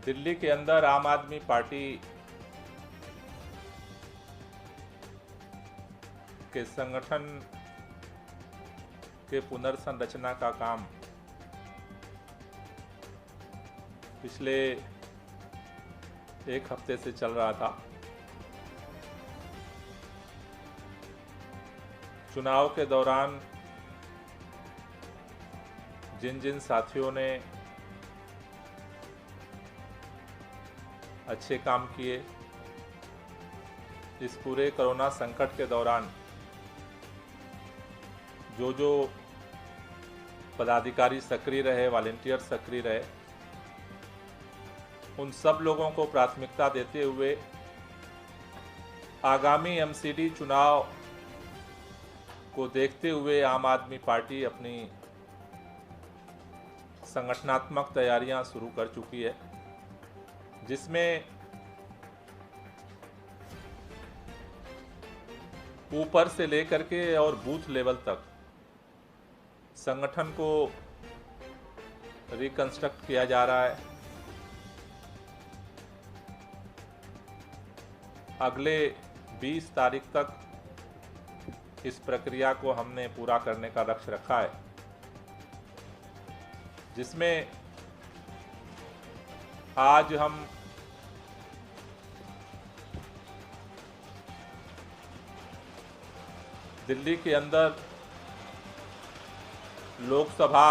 दिल्ली के अंदर आम आदमी पार्टी के संगठन के पुनर्संरचना का काम पिछले एक हफ्ते से चल रहा था। चुनाव के दौरान जिन जिन साथियों ने अच्छे काम किए, इस पूरे कोरोना संकट के दौरान जो पदाधिकारी सक्रिय रहे, वॉलंटियर सक्रिय रहे, उन सब लोगों को प्राथमिकता देते हुए आगामी एमसीडी चुनाव को देखते हुए आम आदमी पार्टी अपनी संगठनात्मक तैयारियां शुरू कर चुकी है, जिसमें ऊपर से लेकर के और बूथ लेवल तक संगठन को रिकंस्ट्रक्ट किया जा रहा है। अगले 20 तारीख तक इस प्रक्रिया को हमने पूरा करने का लक्ष्य रखा है, जिसमें आज हम दिल्ली के अंदर लोकसभा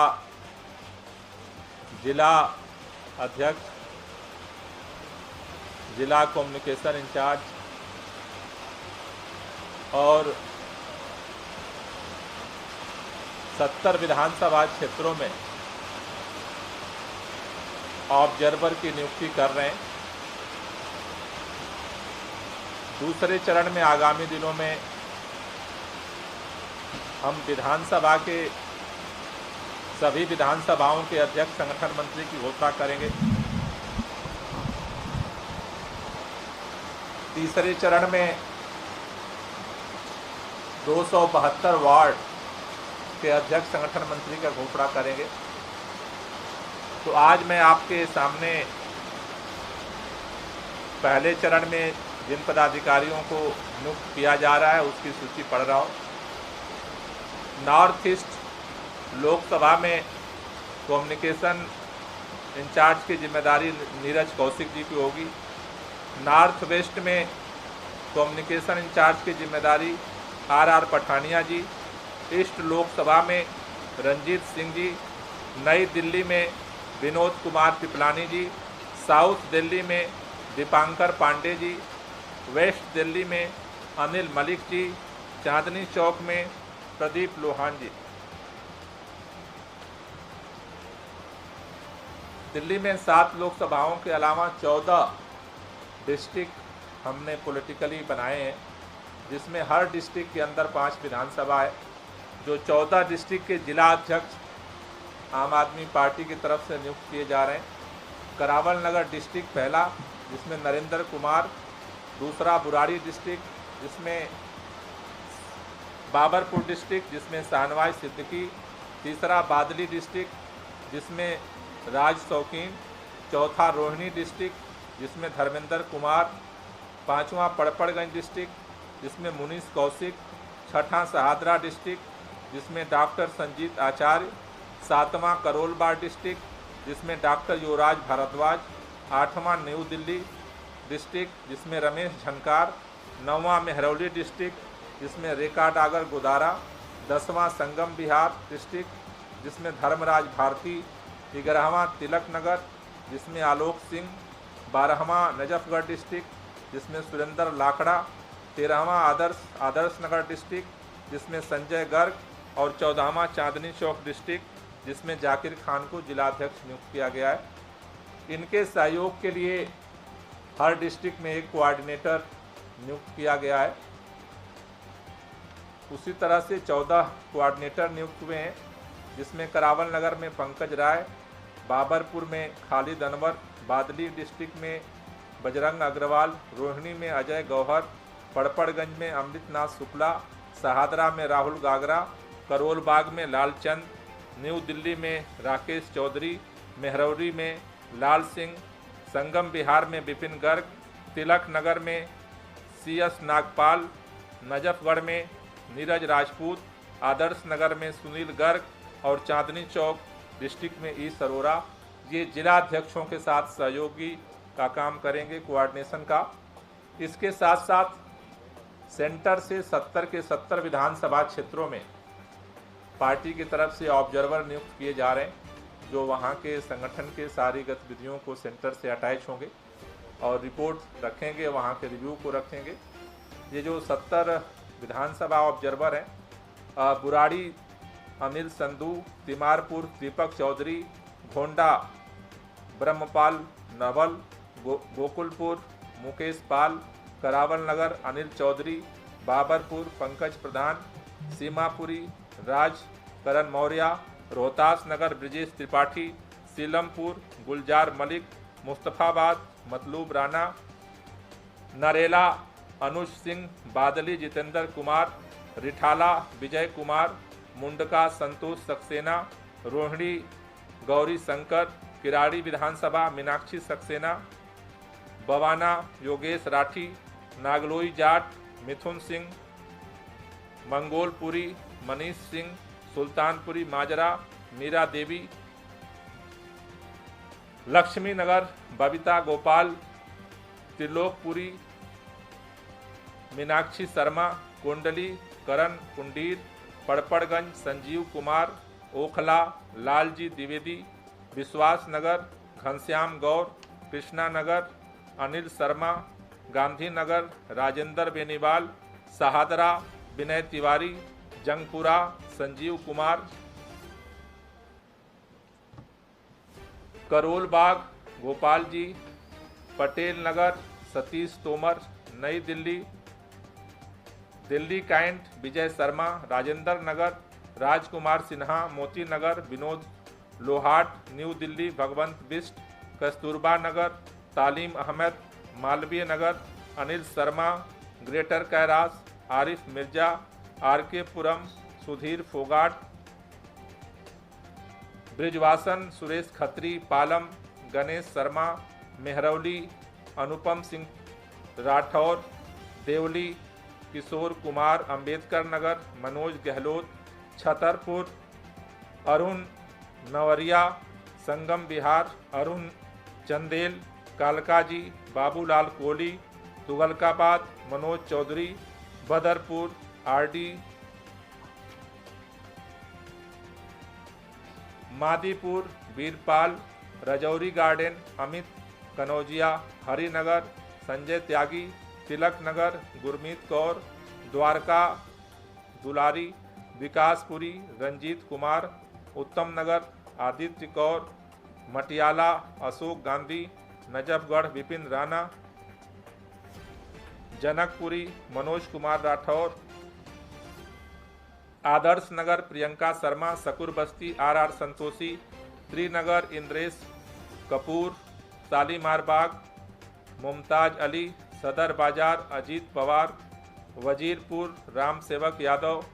जिला अध्यक्ष, जिला कम्युनिकेशन इंचार्ज और 70 विधानसभा क्षेत्रों में ऑब्जर्वर की नियुक्ति कर रहे हैं। दूसरे चरण में आगामी दिनों में हम विधानसभा के सभी विधानसभाओं के अध्यक्ष संगठन मंत्री की घोषणा करेंगे। तीसरे चरण में 272 वार्ड के अध्यक्ष संगठन मंत्री का घोषणा करेंगे। तो आज मैं आपके सामने पहले चरण में जिन पदाधिकारियों को नियुक्त किया जा रहा है उसकी सूची पढ़ रहा हूँ। नॉर्थ ईस्ट लोकसभा में कम्युनिकेशन इंचार्ज की जिम्मेदारी नीरज कौशिक जी की होगी। नॉर्थ वेस्ट में कम्युनिकेशन इंचार्ज की जिम्मेदारी आर पठानिया जी। ईस्ट लोकसभा में रंजीत सिंह जी। नई दिल्ली में विनोद कुमार पिपलानी जी। साउथ दिल्ली में दीपांकर पांडे जी। वेस्ट दिल्ली में अनिल मलिक जी। चांदनी चौक में प्रदीप लोहान जी। दिल्ली में 7 लोकसभाओं के अलावा 14 डिस्ट्रिक्ट हमने पॉलिटिकली बनाए हैं, जिसमें हर डिस्ट्रिक्ट के अंदर 5 विधानसभा है। जो 14 डिस्ट्रिक्ट के जिला अध्यक्ष आम आदमी पार्टी की तरफ से नियुक्त किए जा रहे हैं। करावल नगर डिस्ट्रिक्ट पहला, जिसमें नरेंद्र कुमार। दूसरा बुराड़ी डिस्ट्रिक्ट, जिसमें बाबरपुर डिस्ट्रिक्ट, जिसमें शाहनवाज सिद्दीकी। तीसरा बादली डिस्ट्रिक्ट, जिसमें राज शौकीन। चौथा रोहिणी डिस्ट्रिक्ट, जिसमें धर्मेंद्र कुमार। पांचवा पड़पड़गंज डिस्ट्रिक्ट, जिसमें मुनीष कौशिक। छठा शहादरा डिस्ट्रिक्ट, जिसमें डॉक्टर संजीत आचार्य। सातवां करोलबाग डिस्ट्रिक्ट, जिसमें डॉक्टर युवराज भारद्वाज। आठवां न्यू दिल्ली डिस्ट्रिक्ट, जिसमें रमेश झनकार। नौवां मेहरौली डिस्ट्रिक्ट, जिसमें रेखा डागर गुदारा। 10वां संगम बिहार डिस्ट्रिक्ट, जिसमें धर्मराज भारती। 11वां तिलक नगर, जिसमें आलोक सिंह। 12वां नजफगढ़ डिस्ट्रिक्ट, जिसमें सुरेंद्र लाखड़ा। 13वां आदर्श नगर डिस्ट्रिक्ट, जिसमें संजय गर्ग। और 14वां चांदनी चौक डिस्ट्रिक्ट, जिसमें जाकिर खान को जिलाध्यक्ष नियुक्त किया गया है। इनके सहयोग के लिए हर डिस्ट्रिक्ट में एक कोऑर्डिनेटर नियुक्त किया गया है। उसी तरह से 14 कोऑर्डिनेटर नियुक्त हुए हैं, जिसमें करावल नगर में पंकज राय। बाबरपुर में खालिद अनवर। बादली डिस्ट्रिक्ट में बजरंग अग्रवाल। रोहिणी में अजय गौहर। पड़पड़गंज में अमृतनाथ शुक्ला। शहादरा में राहुल गागरा। करोलबाग में लालचंद। न्यू दिल्ली में राकेश चौधरी। मेहरौली में लाल सिंह। संगम बिहार में विपिन गर्ग, तिलक नगर में CS नागपाल, नजफगढ़ में नीरज राजपूत, आदर्श नगर में सुनील गर्ग और चांदनी चौक डिस्ट्रिक्ट में ई सरोरा, ये जिला अध्यक्षों के साथ सहयोगी का काम करेंगे, कोऑर्डिनेशन का। इसके साथ साथ सेंटर से 70 के 70 विधानसभा क्षेत्रों में पार्टी की तरफ से ऑब्जर्वर नियुक्त किए जा रहे हैं, जो वहाँ के संगठन के सारी गतिविधियों को सेंटर से अटैच होंगे और रिपोर्ट रखेंगे, वहाँ के रिव्यू को रखेंगे। ये जो 70 विधानसभा ऑब्जर्वर हैं, बुराड़ी अनिल संधू, तिमारपुर दीपक चौधरी, घोंडा ब्रह्मपाल नवल, गोकुलपुर मुकेश पाल, करावल नगर अनिल चौधरी, बाबरपुर पंकज प्रधान, सीमापुरी राज करण मौर्य, रोहतास नगर ब्रिजेश त्रिपाठी, सीलमपुर गुलजार मलिक, मुस्तफाबाद मतलूब राणा, नरेला अनुज सिंह, बादली जितेंद्र कुमार, रिठाला विजय कुमार, मुंडका संतोष सक्सेना, रोहिणी गौरी शंकर, किराड़ी विधानसभा मीनाक्षी सक्सेना, बवाना योगेश राठी, नागलोई जाट मिथुन सिंह, मंगोलपुरी मनीष सिंह, सुल्तानपुरी माजरा मीरा देवी, लक्ष्मी नगर बबीता गोपाल, त्रिलोकपुरी मीनाक्षी शर्मा, कुंडली करण कुंडीर, पड़पड़गंज संजीव कुमार, ओखला लालजी द्विवेदी, विश्वास नगर घनश्याम गौर, Krishna Nagar Anil Sharma, Gandhinagar Rajendra Beniwal, Shahdara Vinay Tiwari, Jangpura Sanjeev Kumar, Karol Bagh Gopal ji, Patel Nagar Satish Tomar, Nai Delhi Delhi cantt Vijay Sharma, Rajendra Nagar Rajkumar Sinha, Moti Nagar Vinod Lohat, new Delhi Bhagwant Bisht, Kasturba Nagar Talim Ahmed, Malviya Nagar Anil Sharma, greater Kailash Arif Mirza, RK Puram Sudhir Phogat, Bijwasan Suresh Khatri, Palam Ganesh Sharma, Mehrauli Anupam Singh Rathore, Deoli Kishore Kumar, Ambedkar Nagar Manoj Gahlot, Chhatarpur Arun Navariya, Sangam Vihar Arun Chandel, Kalkaji Babulal Kohli, Tughlakabad Manoj Chaudhary, Badarpur RD, Madipur Veerpal, Rajouri garden Amit Kanaujia, Harinagar Sanjay त्यागी, तिलक नगर गुरमीत कौर, द्वारका दुलारी, विकासपुरी रंजीत कुमार, उत्तम नगर आदित्य कौर, मटियाला अशोक गांधी, नजफगढ़ विपिन राणा, जनकपुरी मनोज कुमार राठौर, आदर्श नगर प्रियंका शर्मा, सकुर बस्ती RR संतोषी, त्रिनगर इंद्रेश कपूर, शालीमार बाग मुमताज अली, सदर बाजार Ajit Pawar, Wazirpur Ram Sewak Yadav,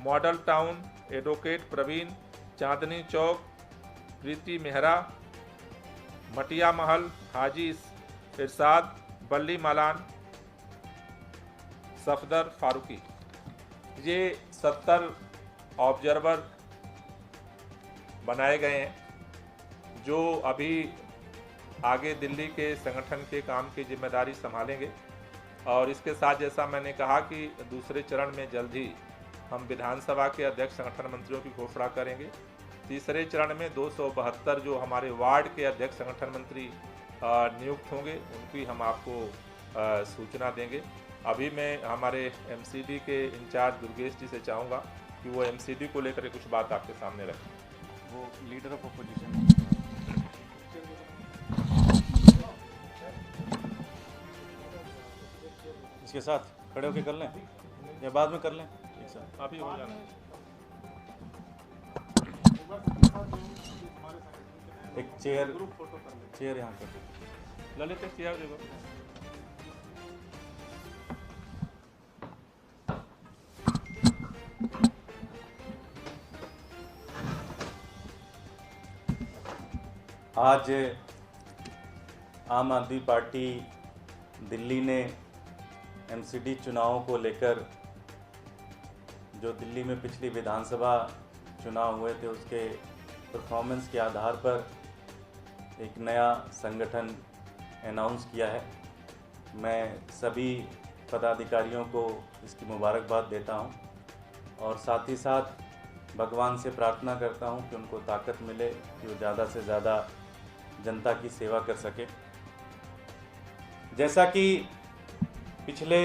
model town advocate Praveen, Chandni Chowk Preeti Mehra, Matia Mahal हाजी इरशाद, बल्ली मालान सफदर फारूकी। ये 70 ऑब्जर्वर बनाए गए हैं, जो अभी आगे दिल्ली के संगठन के काम की जिम्मेदारी संभालेंगे। और इसके साथ जैसा मैंने कहा कि दूसरे चरण में जल्द ही हम विधानसभा के अध्यक्ष संगठन मंत्रियों की घोषणा करेंगे। तीसरे चरण में 272 जो हमारे वार्ड के अध्यक्ष संगठन मंत्री नियुक्त होंगे, उनकी हम आपको सूचना देंगे। अभी मैं हमारे MCD के इंचार्ज दुर्गेश जी से चाहूँगा कि वो MCD को लेकर कुछ बात आपके सामने रखें। वो लीडर ऑफ अपोजिशन इसके साथ खड़े होकर कर लें या बाद में कर लें? एक साथ अभी हो जाना। एक चेयर यहाँ कर ललित एक चेयर देखो। आज आम आदमी पार्टी दिल्ली ने एमसीडी चुनावों को लेकर जो दिल्ली में पिछली विधानसभा चुनाव हुए थे उसके परफॉर्मेंस के आधार पर एक नया संगठन अनाउंस किया है। मैं सभी पदाधिकारियों को इसकी मुबारकबाद देता हूं और साथ ही साथ भगवान से प्रार्थना करता हूं कि उनको ताकत मिले कि वो ज़्यादा से ज़्यादा जनता की सेवा कर सके। जैसा कि पिछले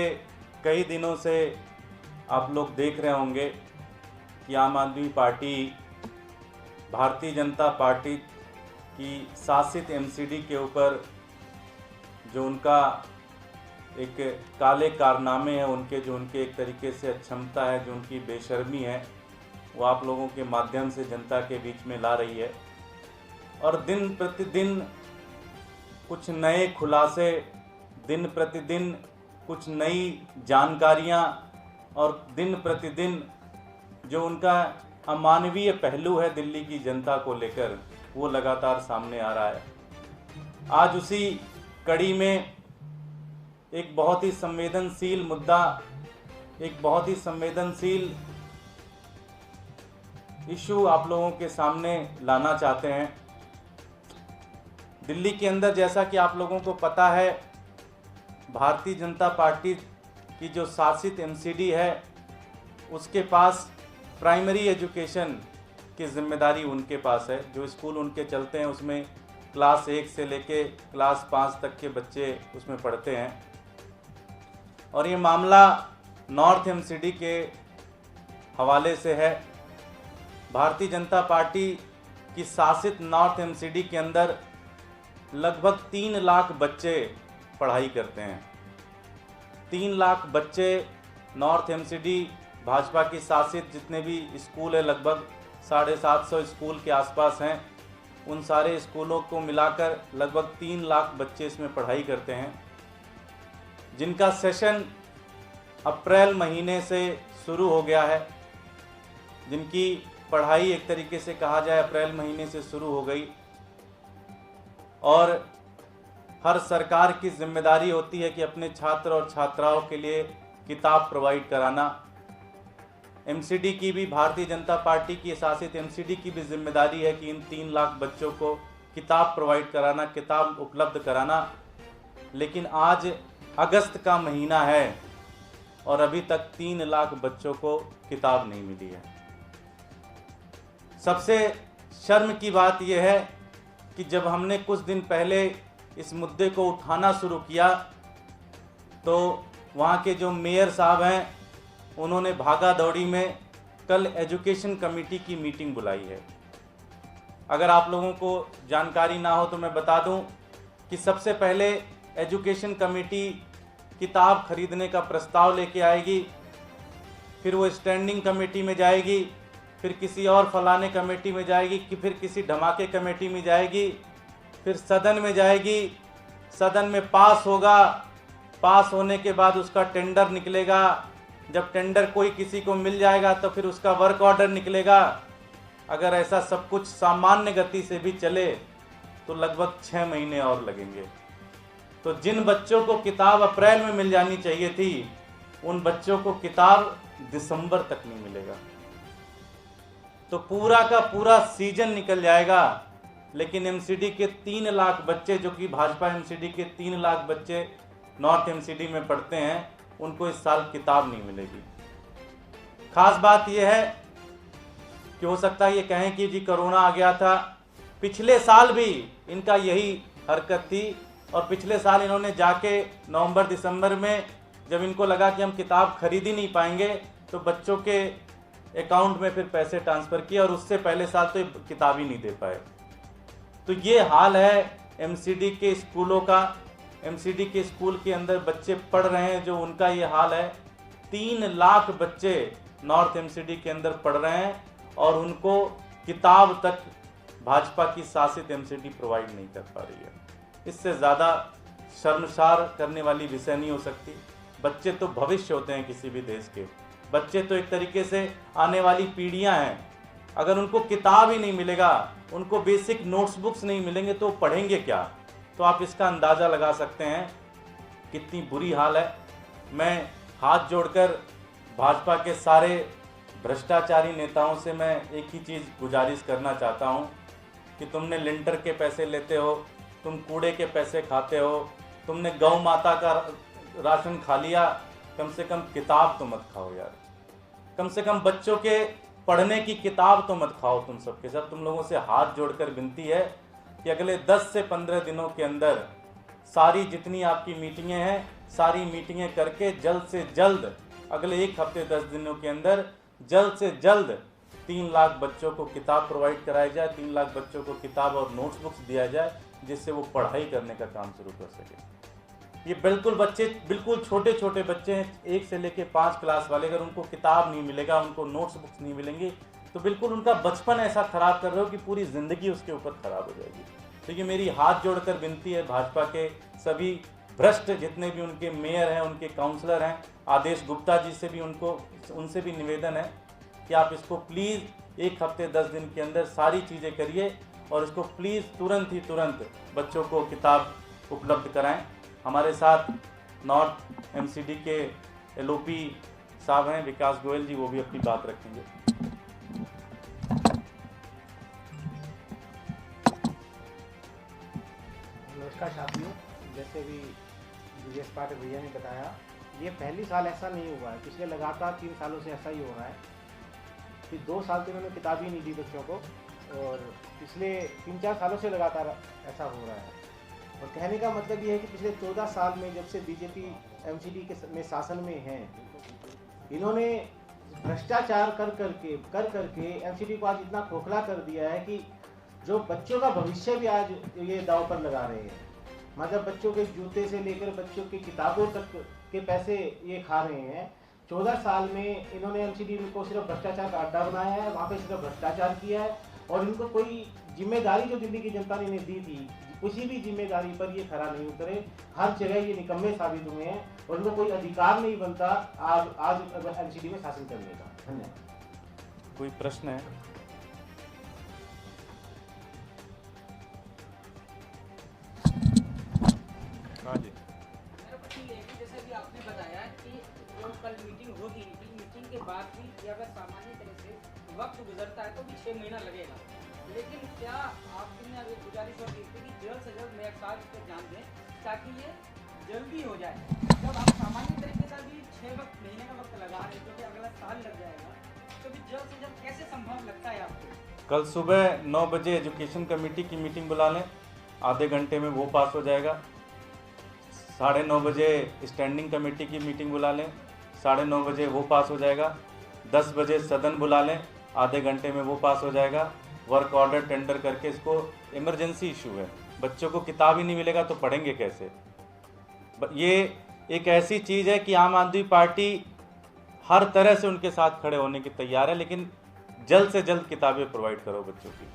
कई दिनों से आप लोग देख रहे होंगे कि आम आदमी पार्टी भारतीय जनता पार्टी की शासित एमसीडी के ऊपर जो उनका एक काले कारनामे हैं, उनके एक तरीके से अक्षमता है, जो उनकी बेशर्मी है, वो आप लोगों के माध्यम से जनता के बीच में ला रही है। और दिन प्रतिदिन कुछ नए खुलासे, दिन प्रतिदिन कुछ नई जानकारियां और दिन प्रतिदिन जो उनका अमानवीय पहलू है दिल्ली की जनता को लेकर, वो लगातार सामने आ रहा है। आज उसी कड़ी में एक बहुत ही संवेदनशील मुद्दा, एक बहुत ही संवेदनशील इशू आप लोगों के सामने लाना चाहते हैं। दिल्ली के अंदर, जैसा कि आप लोगों को पता है, भारतीय जनता पार्टी की जो शासित एमसीडी है उसके पास प्राइमरी एजुकेशन की जिम्मेदारी उनके पास है। जो स्कूल उनके चलते हैं उसमें क्लास 1 से लेके क्लास 5 तक के बच्चे उसमें पढ़ते हैं। और ये मामला नॉर्थ एमसीडी के हवाले से है। भारतीय जनता पार्टी की शासित नॉर्थ एमसीडी के अंदर लगभग 3 लाख बच्चे पढ़ाई करते हैं। 3 लाख बच्चे नॉर्थ एमसीडी भाजपा की शासित जितने भी स्कूल है, लगभग 750 स्कूल के आसपास हैं, उन सारे स्कूलों को मिलाकर लगभग 3 लाख बच्चे इसमें पढ़ाई करते हैं, जिनका सेशन अप्रैल महीने से शुरू हो गया है। जिनकी पढ़ाई एक तरीके से कहा जाए अप्रैल महीने से शुरू हो गई। और हर सरकार की जिम्मेदारी होती है कि अपने छात्र और छात्राओं के लिए किताब प्रोवाइड कराना। एमसीडी की भी, भारतीय जनता पार्टी की शासित एमसीडी की भी जिम्मेदारी है कि इन 3 लाख बच्चों को किताब प्रोवाइड कराना, किताब उपलब्ध कराना। लेकिन आज अगस्त का महीना है और अभी तक 3 लाख बच्चों को किताब नहीं मिली है। सबसे शर्म की बात यह है कि जब हमने कुछ दिन पहले इस मुद्दे को उठाना शुरू किया तो वहाँ के जो मेयर साहब हैं उन्होंने भागा दौड़ी में कल एजुकेशन कमेटी की मीटिंग बुलाई है। अगर आप लोगों को जानकारी ना हो तो मैं बता दूं कि सबसे पहले एजुकेशन कमेटी किताब खरीदने का प्रस्ताव लेके आएगी, फिर वो स्टैंडिंग कमेटी में जाएगी, फिर किसी और फलाने कमेटी में जाएगी, कि फिर किसी धमाके कमेटी में जाएगी, फिर सदन में जाएगी, सदन में पास होगा, पास होने के बाद उसका टेंडर निकलेगा, जब टेंडर कोई किसी को मिल जाएगा तो फिर उसका वर्क ऑर्डर निकलेगा। अगर ऐसा सब कुछ सामान्य गति से भी चले तो लगभग 6 महीने और लगेंगे। तो जिन बच्चों को किताब अप्रैल में मिल जानी चाहिए थी, उन बच्चों को किताब दिसंबर तक नहीं मिलेगा। तो पूरा का पूरा सीजन निकल जाएगा, लेकिन एमसीडी के 3 लाख बच्चे, जो कि भाजपा एमसीडी के 3 लाख बच्चे नॉर्थ एमसीडी में पढ़ते हैं, उनको इस साल किताब नहीं मिलेगी। खास बात यह है कि हो सकता है ये कहें कि जी कोरोना आ गया था, पिछले साल भी इनका यही हरकत थी। और पिछले साल इन्होंने जाके नवंबर दिसंबर में जब इनको लगा कि हम किताब खरीद ही नहीं पाएंगे तो बच्चों के अकाउंट में फिर पैसे ट्रांसफ़र किए, और उससे पहले साल तो किताब ही नहीं दे पाए। तो ये हाल है एमसीडी के स्कूलों का। एमसीडी के स्कूल के अंदर बच्चे पढ़ रहे हैं, जो उनका ये हाल है। 3 लाख बच्चे नॉर्थ एमसीडी के अंदर पढ़ रहे हैं और उनको किताब तक भाजपा की शासित एमसीडी प्रोवाइड नहीं कर पा रही है। इससे ज़्यादा शर्मसार करने वाली विषय नहीं हो सकती। बच्चे तो भविष्य होते हैं किसी भी देश के। बच्चे तो एक तरीके से आने वाली पीढ़ियां हैं। अगर उनको किताब ही नहीं मिलेगा, उनको बेसिक नोट्स बुक्स नहीं मिलेंगे तो पढ़ेंगे क्या? तो आप इसका अंदाज़ा लगा सकते हैं कितनी बुरी हाल है। मैं हाथ जोड़कर भाजपा के सारे भ्रष्टाचारी नेताओं से मैं एक ही चीज़ गुजारिश करना चाहता हूं कि तुमने लिंटर के पैसे लेते हो, तुम कूड़े के पैसे खाते हो, तुमने गौ माता का राशन खा लिया, कम से कम किताब तो मत खाओ यार। कम से कम बच्चों के पढ़ने की किताब तो मत खाओ। तुम सबके साथ तुम लोगों से हाथ जोड़कर विनती है कि अगले 10 से 15 दिनों के अंदर सारी जितनी आपकी मीटिंगें हैं, सारी मीटिंगें करके जल्द से जल्द अगले 1 हफ्ते 10 दिनों के अंदर जल्द से जल्द 3 लाख बच्चों को किताब प्रोवाइड कराया जाए, 3 लाख बच्चों को किताब और नोट्स बुक्स दिया जाए, जिससे वो पढ़ाई करने का काम शुरू कर सके। ये बिल्कुल छोटे छोटे बच्चे हैं, 1 से लेके 5 क्लास वाले, अगर उनको किताब नहीं मिलेगा, उनको नोट्स बुक्स नहीं मिलेंगी, तो बिल्कुल उनका बचपन ऐसा खराब कर रहे हो कि पूरी ज़िंदगी उसके ऊपर खराब हो जाएगी। तो ये मेरी हाथ जोड़कर विनती है भाजपा के सभी भ्रष्ट जितने भी उनके मेयर हैं, उनके काउंसलर हैं, आदेश गुप्ता जी से भी उनसे भी निवेदन है कि आप इसको प्लीज़ 1 हफ्ते 10 दिन के अंदर सारी चीज़ें करिए और इसको प्लीज़ तुरंत बच्चों को किताब उपलब्ध कराएं। हमारे साथ नॉर्थ एमसीडी के एलओपी साहब हैं विकास गोयल जी, वो भी अपनी बात रखेंगे। नमस्कार साथियों, जैसे भी विजय पाठक भैया ने बताया, ये पहली साल ऐसा नहीं हुआ है, पिछले लगातार 3 सालों से ऐसा ही हो रहा है कि 2 साल से उन्होंने किताब ही नहीं दी बच्चों को, और पिछले 3-4 सालों से लगातार ऐसा हो रहा है। और कहने का मतलब ये है कि पिछले 14 साल में जब से बीजेपी एमसीडी में शासन में है, इन्होंने भ्रष्टाचार कर करके एमसीडी को आज इतना खोखला कर दिया है कि जो बच्चों का भविष्य भी आज ये दांव पर लगा रहे हैं। मतलब बच्चों के जूते से लेकर बच्चों की किताबों तक के पैसे ये खा रहे हैं। 14 साल में इन्होंने एमसीडी को सिर्फ भ्रष्टाचार का अड्डा बनाया है, वहाँ पे सिर्फ भ्रष्टाचार किया है, और इनको कोई जिम्मेदारी जो दिल्ली की जनता ने इन्हें दी थी, किसी भी जिम्मेदारी पर ये खरा नहीं उतरे। हर जगह ये निकम्मे साबित हुए हैं और इनको कोई अधिकार नहीं बनता आज एमसीडी में शासन करने का। धन्यवाद। कोई प्रश्न है? हाँ जी। मेरा प्रश्न ये है कि जैसे भी आपने बताया कि जो कल मीटिंग होगी, मीटिंग के बाद भी अगर सामान्य तरह से वक्त गुजरता है तो भी 6 महीना लगेगा, लेकिन क्या आपने अभी गुजारिश और की थी कि जल्द से जल्द मेयर साहब इस पर ध्यान दें ताकि ये जल्दी हो जाए। जब आप सामान्य तरीके से भी 6 महीने का वक्त लगा रहे हैं, तो भी अगला साल लग जाएगा, तो भी जल्द से जल्द कैसे संभव लगता है आपको? कल सुबह 9 बजे एजुकेशन कमेटी की मीटिंग बुला लें, आधे घंटे में वो पास हो जाएगा। 9:30 बजे स्टैंडिंग कमेटी की मीटिंग बुला लें, 9:30 बजे वो पास हो जाएगा। 10 बजे सदन बुला लें, आधे घंटे में वो पास हो जाएगा। वर्क ऑर्डर टेंडर करके, इसको इमरजेंसी इशू है, बच्चों को किताब ही नहीं मिलेगा तो पढ़ेंगे कैसे। ये एक ऐसी चीज़ है कि आम आदमी पार्टी हर तरह से उनके साथ खड़े होने की तैयार है, लेकिन जल्द से जल्द किताबें प्रोवाइड करो बच्चों की।